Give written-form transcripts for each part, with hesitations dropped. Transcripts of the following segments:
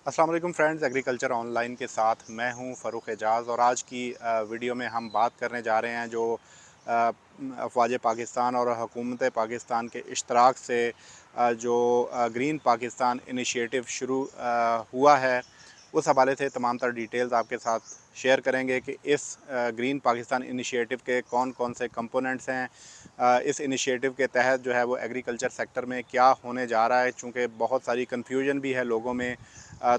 अस्सलाम वालेकुम friends, agriculture online के साथ मैं हूं फ़ारूक एजाज़। और आज की वीडियो में हम बात करने जा रहे हैं जो अफ़वाज पाकिस्तान और हुकूमत पाकिस्तान के इश्तराक से जो ग्रीन पाकिस्तान इनिशिएटिव शुरू हुआ है, उस हवाले से तमाम तर डिटेल्स आपके साथ शेयर करेंगे कि इस ग्रीन पाकिस्तान इनिशिएटिव के कौन कौन से कंपोनेंट्स हैं। इस इनिशिएटिव के तहत जो है वो एग्रीकल्चर सेक्टर में क्या होने जा रहा है, चूँकि बहुत सारी कन्फ्यूजन भी है लोगों में।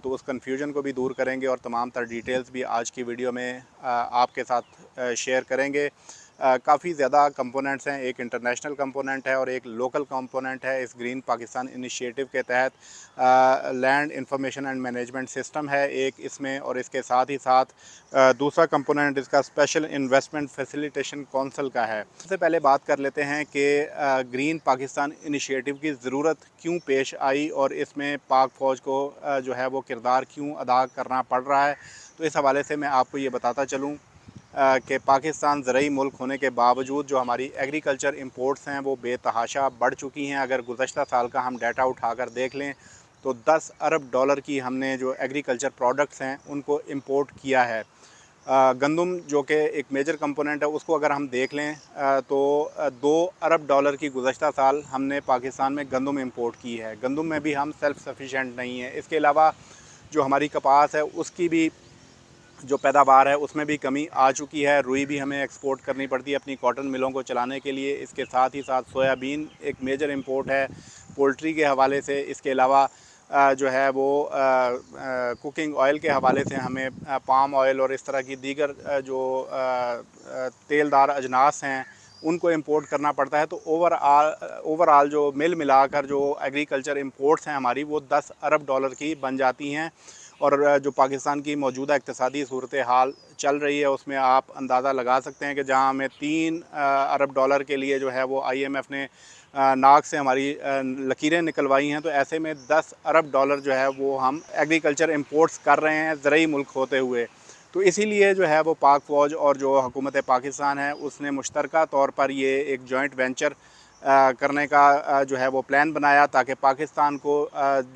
तो उस कन्फ्यूजन को भी दूर करेंगे और तमाम तर डिटेल्स भी आज की वीडियो में आपके साथ शेयर करेंगे। काफ़ी ज़्यादा कंपोनेंट्स हैं, एक इंटरनेशनल कंपोनेंट है और एक लोकल कंपोनेंट है इस ग्रीन पाकिस्तान इनिशिएटिव के तहत। Land information and management system है एक इसमें, और इसके साथ ही साथ दूसरा कंपोनेंट इसका स्पेशल इन्वेस्टमेंट फैसिलिटेशन काउंसिल का है। सबसे पहले बात कर लेते हैं कि ग्रीन पाकिस्तान इनिशिएटिव की ज़रूरत क्यों पेश आई और इसमें पाक फ़ौज को जो है वो किरदार क्यों अदा करना पड़ रहा है। तो इस हवाले से मैं आपको ये बताता चलूँ कि पाकिस्तान ज़रूरी मुल्क होने के बावजूद जो हमारी एग्रीकल्चर इंपोर्ट्स हैं वो बेतहाशा बढ़ चुकी हैं। अगर गुज़श्ता साल का हम डाटा उठाकर देख लें तो 10 अरब डॉलर की हमने जो एग्रीकल्चर प्रोडक्ट्स हैं उनको इंपोर्ट किया है। गंदम जो कि एक मेजर कंपोनेंट है, उसको अगर हम देख लें तो 2 अरब डॉलर की गुज़श्ता साल हमने पाकिस्तान में गंदम इंपोर्ट की है। गंदम में भी हम सेल्फ़ सफिशेंट नहीं हैं। इसके अलावा जो हमारी कपास है उसकी भी जो पैदावार है उसमें भी कमी आ चुकी है। रुई भी हमें एक्सपोर्ट करनी पड़ती है अपनी कॉटन मिलों को चलाने के लिए। इसके साथ ही साथ सोयाबीन एक मेजर इंपोर्ट है पोल्ट्री के हवाले से। इसके अलावा जो है वो कुकिंग ऑयल के हवाले से हमें पाम ऑयल और इस तरह की दीगर जो तेलदार अजनास हैं उनको इंपोर्ट करना पड़ता है। तो ओवरऑल जो मिलाकर जो एग्रीकल्चर इंपोर्ट्स हैं हमारी वो 10 अरब डॉलर की बन जाती हैं। और जो पाकिस्तान की मौजूदा इक़्तिसादी सूरत हाल चल रही है उसमें आप अंदाज़ा लगा सकते हैं कि जहां हमें 3 अरब डॉलर के लिए जो है वो IMF ने नाक से हमारी लकीरें निकलवाई हैं, तो ऐसे में 10 अरब डॉलर जो है वो हम एग्रीकल्चर इंपोर्ट्स कर रहे हैं ज़रूरी मुल्क होते हुए। तो इसीलिए जो है वो पाक फ़ौज और जो हुकूमत पाकिस्तान है उसने मुश्तरका तौर पर ये एक जॉइंट वेंचर करने का जो है वो प्लान बनाया, ताकि पाकिस्तान को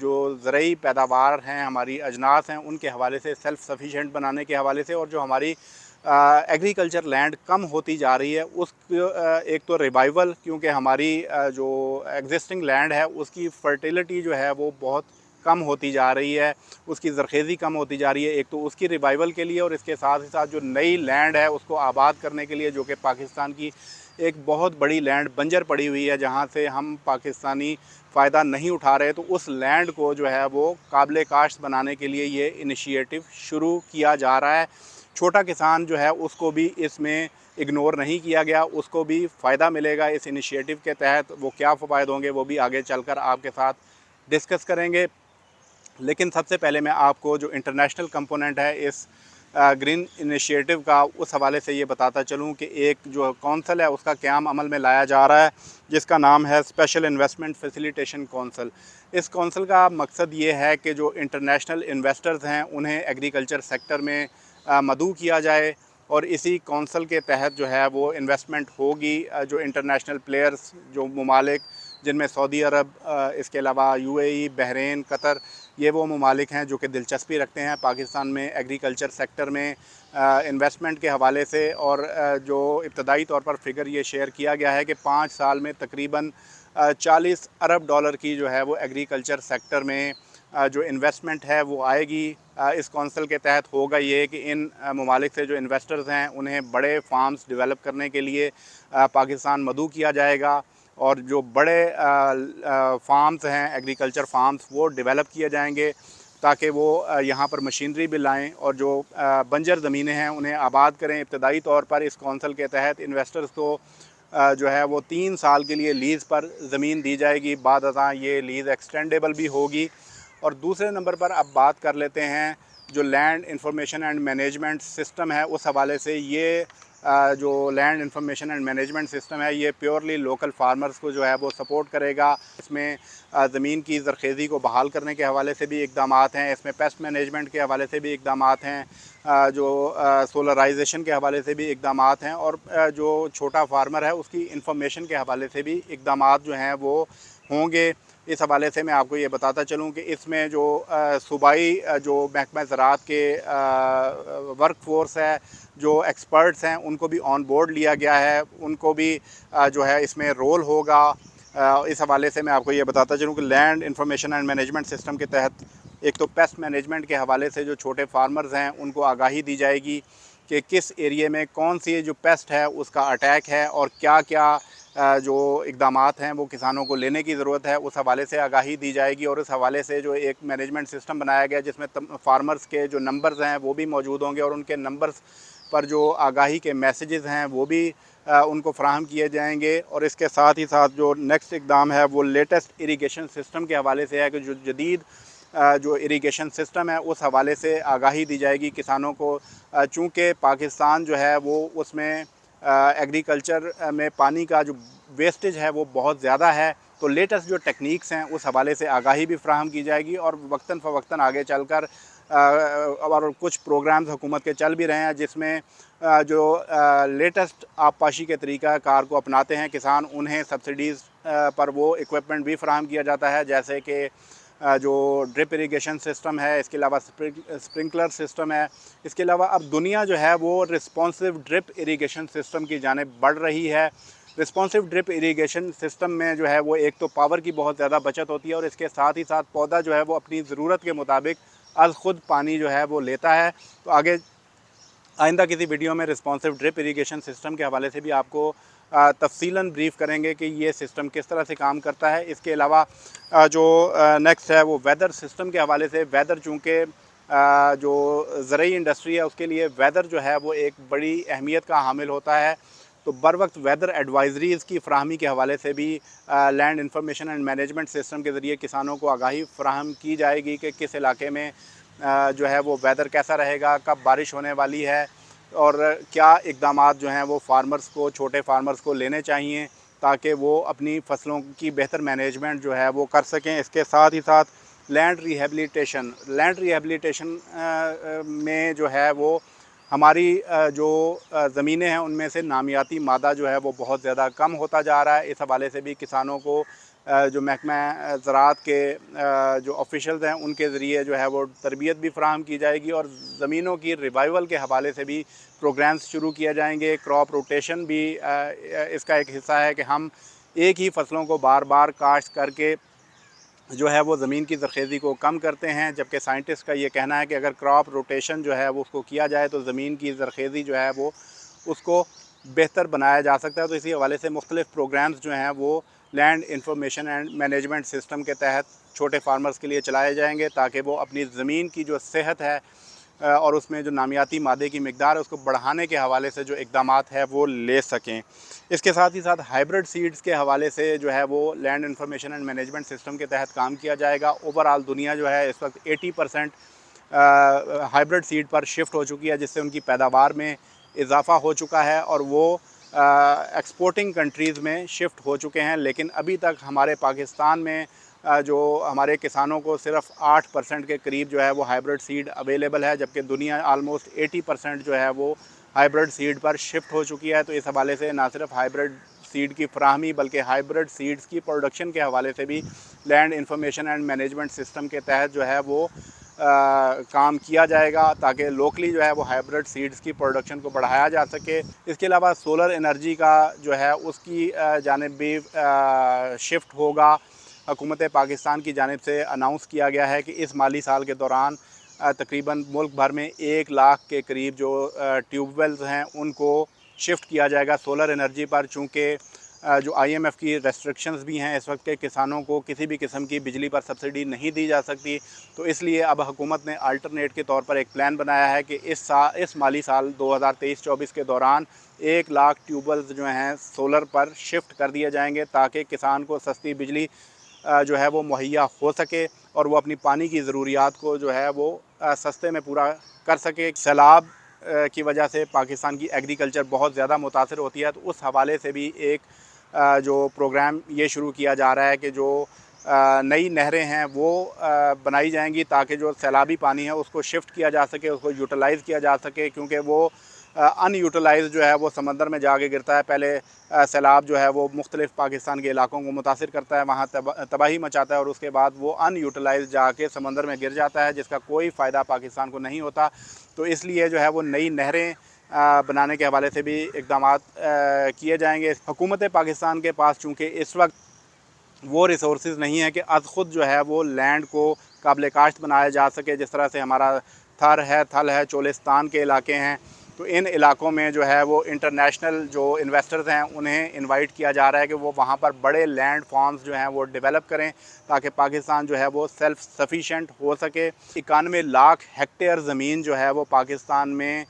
जो ज़रूरी पैदावार हैं हमारी अजनास हैं उनके हवाले से सेल्फ़ सफिशेंट बनाने के हवाले से, और जो हमारी एग्रीकल्चर लैंड कम होती जा रही है उस एक तो रिवाइवल, क्योंकि हमारी जो एग्जिस्टिंग लैंड है उसकी फर्टिलिटी जो है वो बहुत कम होती जा रही है, उसकी ज़रखेज़ी कम होती जा रही है। एक तो उसकी रिवाइवल के लिए और इसके साथ ही साथ जो नई लैंड है उसको आबाद करने के लिए, जो कि पाकिस्तान की एक बहुत बड़ी लैंड बंजर पड़ी हुई है जहाँ से हम पाकिस्तानी फ़ायदा नहीं उठा रहे, तो उस लैंड को जो है वो काबिल काश्त बनाने के लिए ये इनिशिएटिव शुरू किया जा रहा है। छोटा किसान जो है उसको भी इसमें इग्नोर नहीं किया गया, उसको भी फ़ायदा मिलेगा इस इनिशिएटिव के तहत। वो क्या फ़वायद होंगे वो भी आगे चलकर आपके साथ डिस्कस करेंगे। लेकिन सबसे पहले मैं आपको जो इंटरनेशनल कंपोनेंट है इस ग्रीन इनिशिएटिव का उस हवाले से ये बताता चलूँ कि एक जो कौंसल है उसका क़याम अमल में लाया जा रहा है, जिसका नाम है स्पेशल इन्वेस्टमेंट फैसिलिटेशन काउंसिल। इस काउंसिल का मकसद ये है कि जो इंटरनेशनल इन्वेस्टर्स हैं उन्हें एग्रीकल्चर सेक्टर में मदऊ किया जाए, और इसी काउंसिल के तहत जो है वो इन्वेस्टमेंट होगी। जो इंटरनेशनल प्लेयर्स जो ममालिक जिनमें सऊदी अरब, इसके अलावा UAE, बहरीन, कतर, ये वो ममालिक हैं जो कि दिलचस्पी रखते हैं पाकिस्तान में एग्रीकल्चर सेक्टर में इन्वेस्टमेंट के हवाले से। और जो इब्तदाई तौर पर फ़िगर ये शेयर किया गया है कि 5 साल में तकरीबन 40 अरब डॉलर की जो है वो एग्रीकल्चर सेक्टर में जो इन्वेस्टमेंट है वो आएगी। इस कौंसिल के तहत होगा ये कि इन ममालिक से जो इन्वेस्टर्स हैं उन्हें बड़े फार्म्स डेवलप करने के लिए पाकिस्तान मदऊ किया जाएगा, और जो बड़े फार्म्स हैं एग्रीकल्चर फार्म्स वो डेवलप किए जाएंगे, ताकि वो यहाँ पर मशीनरी भी लाएँ और जो बंजर ज़मीनें हैं उन्हें आबाद करें। इब्तदाई तौर पर इस कौंसिल के तहत इन्वेस्टर्स को जो है वो 3 साल के लिए लीज़ पर ज़मीन दी जाएगी, बाद अज़ां ये लीज़ एक्सटेंडेबल भी होगी। और दूसरे नंबर पर अब बात कर लेते हैं जो land information and management system है, उस हवाले से ये जो land information and management system है ये प्योरली लोकल फार्मर्स को जो है वो सपोर्ट करेगा। इसमें ज़मीन की ज़रखेज़ी को बहाल करने के हवाले से भी इक़दामात हैं, इसमें पेस्ट मैनेजमेंट के हवाले से भी इक़दामात हैं, जो सोलराइजेशन के हवाले से भी इक़दामात हैं, और जो छोटा फार्मर है उसकी इंफॉर्मेशन के हवाले से भी इक़दामात जो हैं वो होंगे। इस हवाले से मैं आपको ये बताता चलूँ कि इसमें जो सूबाई जो महकमा ज़राअत के वर्क फोर्स है, जो एक्सपर्ट्स हैं, उनको भी ऑन बोर्ड लिया गया है, उनको भी जो है इसमें रोल होगा। इस हवाले से मैं आपको ये बताता चलूँ कि land information and management system के तहत एक तो पेस्ट मैनेजमेंट के हवाले से जो छोटे फार्मर्स हैं उनको आगाही दी जाएगी कि किस एरिए में कौन सी जो पेस्ट है उसका अटैक है और क्या क्या जो इक़दामात हैं वो किसानों को लेने की ज़रूरत है, उस हवाले से आगाही दी जाएगी। और उस हवाले से जो एक मैनेजमेंट सिस्टम बनाया गया जिसमें फार्मर्स के जो नंबर्स हैं वो भी मौजूद होंगे और उनके नंबर्स पर जो आगाही के मैसेजेस हैं वो भी उनको फ़राहम किए जाएंगे। और इसके साथ ही साथ जो नेक्स्ट इक़दाम है वो लेटेस्ट इरीगेशन सिस्टम के हवाले से है कि जो जदीद जो इरीगेशन सिस्टम है उस हवाले से आगाही दी जाएगी किसानों को। चूँकि पाकिस्तान जो है वो उसमें एग्रीकल्चर में पानी का जो वेस्टेज है वो बहुत ज़्यादा है, तो लेटेस्ट जो टेक्निक्स हैं उस हवाले से आगाही भी फ्राहम की जाएगी। और वक्तन फ़वक्तन आगे चलकर और कुछ प्रोग्राम्स हुकूमत के चल भी रहे हैं जिसमें जो लेटेस्ट आबपाशी के तरीक़ा कार को अपनाते हैं किसान, उन्हें सब्सिडीज़ पर वो इक्विपमेंट भी फ्राहम किया जाता है, जैसे कि जो ड्रिप इरिगेशन सिस्टम है, इसके अलावा स्प्रिंकलर सिस्टम है। इसके अलावा अब दुनिया जो है वो रिस्पॉन्सिव ड्रिप इरिगेशन सिस्टम की जानिब बढ़ रही है। रिस्पॉन्सिव ड्रिप इरिगेशन सिस्टम में जो है वो एक तो पावर की बहुत ज़्यादा बचत होती है और इसके साथ ही साथ पौधा जो है वो अपनी ज़रूरत के मुताबिक अज़ ख़ुद पानी जो है वो लेता है। तो आगे आइंदा किसी वीडियो में रिस्पॉन्सिव ड्रिप इरिगेशन सिस्टम के हवाले से भी आपको तफसीलन ब्रीफ़ करेंगे कि ये सिस्टम किस तरह से काम करता है। इसके अलावा जो नेक्स्ट है वो वेदर सिस्टम के हवाले से, वेदर चूँकि जो ज़रूरी इंडस्ट्री है उसके लिए वेदर जो है वो एक बड़ी अहमियत का हामिल होता है, तो बर वक्त वेदर एडवाइजरीज़ की फ़राहमी के हवाले से भी land information and management system के ज़रिए किसानों को आगाही फ़राहम की जाएगी कि किस इलाके में जो है वो वेदर कैसा रहेगा, कब बारिश होने वाली है और क्या इक़दामात जो हैं वो फार्मर्स को, छोटे फार्मर्स को लेने चाहिए ताकि वो अपनी फ़सलों की बेहतर मैनेजमेंट जो है वो कर सकें। इसके साथ ही साथ लैंड रिहैबिलिटेशन में जो है वो हमारी जो ज़मीनें हैं उनमें से नामियाती मादा जो है वो बहुत ज़्यादा कम होता जा रहा है। इस हवाले से भी किसानों को जो महकमा ज़राअत के जो ऑफिशल्स हैं उनके ज़रिए जो है वो तरबियत भी फ़राहम की जाएगी और ज़मीनों की रिवाइवल के हवाले से भी प्रोग्राम्स शुरू किए जाएंगे। क्रॉप रोटेशन भी इसका एक हिस्सा है कि हम एक ही फसलों को बार बार काश्त करके जो है वो ज़मीन की ज़रख़ेज़ी को कम करते हैं, जबकि साइंटिस्ट का ये कहना है कि अगर क्रॉप रोटेशन जो है वो उसको किया जाए तो ज़मीन की ज़रख़ेज़ी जो है वो उसको बेहतर बनाया जा सकता है। तो इसी हवाले से मुख्तलिफ़ प्रोग्राम्स जो हैं वो land information and management system के तहत छोटे फार्मर्स के लिए चलाए जाएंगे ताकि वो अपनी ज़मीन की जो सेहत है और उसमें जो नामियाती मादे की मिक़दार है उसको बढ़ाने के हवाले से जो इक़दामात है वो ले सकें। इसके साथ ही साथ हाइब्रिड सीड्स के हवाले से जो है वो land information and management system के तहत काम किया जाएगा। ओवरऑल दुनिया जो है इस वक्त 80% हाइब्रिड सीड पर शिफ्ट हो चुकी है, जिससे उनकी पैदावार में इजाफ़ा हो चुका है और वो एक्सपोर्टिंग कंट्रीज़ में शिफ्ट हो चुके हैं। लेकिन अभी तक हमारे पाकिस्तान में जो हमारे किसानों को सिर्फ 8% के करीब जो है वो हाइब्रिड सीड अवेलेबल है, जबकि दुनिया आलमोस्ट 80% जो है वो हाइब्रिड सीड पर शिफ्ट हो चुकी है। तो इस हवाले से ना सिर्फ हाइब्रिड सीड की फ़राहमी बल्कि हाइब्रिड सीड्स की प्रोडक्शन के हवाले से भी land information and management system के तहत जो है वो काम किया जाएगा ताकि लोकली जो है वो हाइब्रिड सीड्स की प्रोडक्शन को बढ़ाया जा सके। इसके अलावा सोलर एनर्जी का जो है उसकी जानिब भी शिफ्ट होगा। हुकूमत पाकिस्तान की जानिब से अनाउंस किया गया है कि इस माली साल के दौरान तकरीबन मुल्क भर में 1 लाख के करीब जो ट्यूबवेल्स हैं उनको शिफ्ट किया जाएगा सोलर एनर्जी पर। चूँकि जो IMF की रेस्ट्रिक्शंस भी हैं, इस वक्त के किसानों को किसी भी किस्म की बिजली पर सब्सिडी नहीं दी जा सकती, तो इसलिए अब हुकूमत ने अल्टरनेट के तौर पर एक प्लान बनाया है कि इस माली साल 2023-24 के दौरान 1 लाख ट्यूबवेल्स जो हैं सोलर पर शिफ्ट कर दिए जाएंगे ताकि किसान को सस्ती बिजली जो है वो मुहैया हो सके और वो अपनी पानी की ज़रूरियात को जो है वो सस्ते में पूरा कर सके। सैलाब की वजह से पाकिस्तान की एग्रीकल्चर बहुत ज़्यादा मुतासर होती है, तो उस हवाले से भी एक जो प्रोग्राम ये शुरू किया जा रहा है कि जो नई नहरें हैं वो बनाई जाएंगी ताकि जो सैलाबी पानी है उसको शिफ्ट किया जा सके, उसको यूटिलाइज़ किया जा सके, क्योंकि वो ان یوٹیلائز جو ہے وہ سمندر میں جا کے گرتا ہے۔ پہلے سیلاب جو ہے وہ مختلف پاکستان کے علاقوں کو متاثر کرتا ہے، وہاں تباہی مچاتا ہے، اور اس کے بعد وہ ان یوٹیلائز جا کے سمندر میں گر جاتا ہے، جس کا کوئی فائدہ پاکستان کو نہیں ہوتا۔ تو اس لیے جو ہے وہ نئی نہریں بنانے کے حوالے سے بھی اقدامات کیے جائیں گے۔ حکومت پاکستان کے پاس چونکہ اس وقت وہ ریسورسز نہیں ہیں کہ از خود جو ہے وہ لینڈ کو قابل کاشت بنایا جا سکے، جس طرح سے ہمارا تھر ہے، تھل ہے، چولستان کے علاقے ہیں۔ تو ان علاقوں میں جو ہے وہ انٹرنیشنل جو انویسٹرز ہیں انہیں انوائٹ کیا جا رہا ہے کہ وہ وہاں پر بڑے لینڈ فارمز جو ہیں وہ ڈیولپ کریں، تاکہ پاکستان جو ہے وہ سیلف سفیشینٹ ہو سکے۔ 91 لاکھ ہیکٹیئر زمین جو ہے وہ پاکستان میں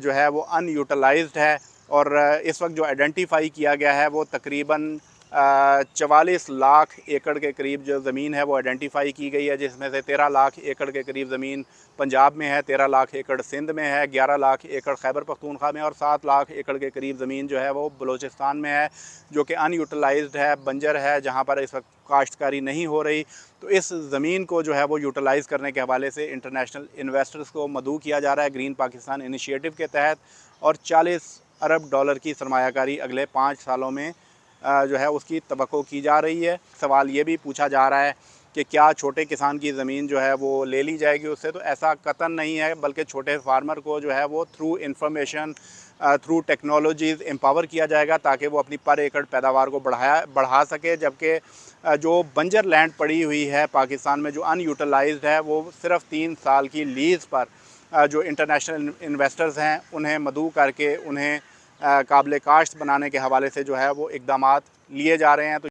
جو ہے وہ ان یوٹیلائزڈ ہے، اور اس وقت جو آئیڈینٹیفائی کیا گیا ہے وہ تقریباً 44 لاکھ ایکڑ کے قریب جو زمین ہے وہ آئیڈینٹیفائی کی گئی ہے، جس میں سے 13 لاکھ ایکڑ کے قریب زمین پنجاب میں ہے، 13 لاکھ ایکڑ سندھ میں ہے، 11 لاکھ ایکڑ خیبر پختونخوا میں، اور 7 لاکھ ایکڑ کے قریب زمین جو ہے وہ بلوچستان میں ہے، جو کہ ان یوٹیلائزڈ ہے، بنجر ہے، جہاں پر اس وقت کاشتکاری نہیں ہو رہی۔ تو اس زمین کو جو ہے وہ یوٹیلائز کرنے کے حوالے سے انٹرنیشنل انویسٹرز کو مدعو کیا جا رہا ہے گرین پاکستان انیشیٹو کے تحت، اور 40 ارب ڈالر کی سرمایہ کاری اگلے 5 سالوں میں جو ہے اس کی توقع کی جا رہی ہے۔ سوال یہ بھی پوچھا جا رہا ہے کہ کیا چھوٹے کسان کی زمین جو ہے وہ لے لی جائے گی اس سے؟ تو ایسا قطعاً نہیں ہے، بلکہ چھوٹے فارمر کو جو ہے وہ through information, through technologies empower کیا جائے گا، تاکہ وہ اپنی پر ایکڑ پیداوار کو بڑھا سکے۔ جبکہ جو بنجر لینڈ پڑی ہوئی ہے پاکستان میں جو ان یوٹیلائزڈ ہے، وہ صرف 3 سال کی لیز پر جو انٹرنیشنل انویسٹرز ہیں انہیں مدعو کر کے انہیں قابل کاشت بنانے کے حوالے سے جو ہے وہ اقدامات لیے جا رہے ہیں۔ تو